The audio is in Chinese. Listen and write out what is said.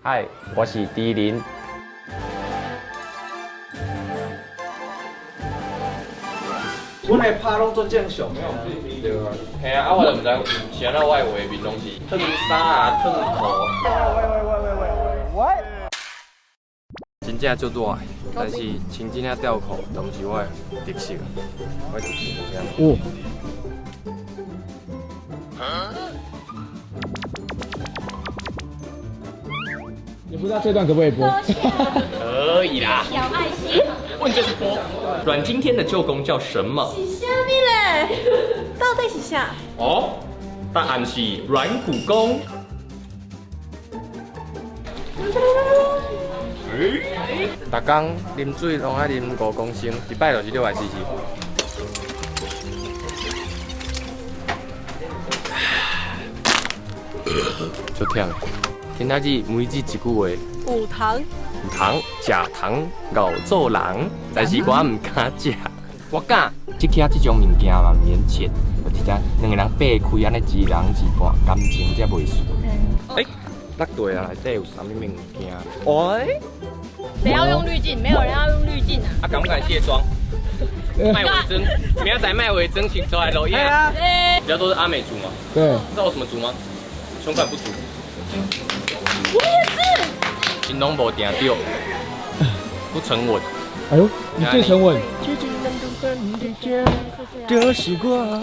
嗨，我是迪林。阮的拍拢做正常，对啊。嘿啊，我就唔知是安怎我的画面拢是烫衫啊、烫裤。真正足热，但是穿这领吊裤都唔是我的特色。我的特色是安怎？你不知道这段可不可以播？可以啦。小爱心。问就是播。阮经天的舅公叫什么？是虾米嘞？到底是啥？哦，答案是软骨功。逐工啉水拢爱啉5公升，一摆就是600 cc。足忝的。今仔日每日一句话。有糖。有糖，食糖熬做人，但是我唔敢食。我敢，即起即种物件嘛免钱，就直接两个人掰开安尼一人一半，感情才袂输。哎，那对啊，内底有啥物物件？喂？谁要用滤镜？没有人要用滤镜啊！啊，敢不敢卸妆？卖尾针，明仔载卖尾针，请出来留言。比较多是阿美族嘛？对，知道我什么族吗？胸管不足。我也是。行动无定掉，不沉稳。哎呦，你最沉稳。就是我。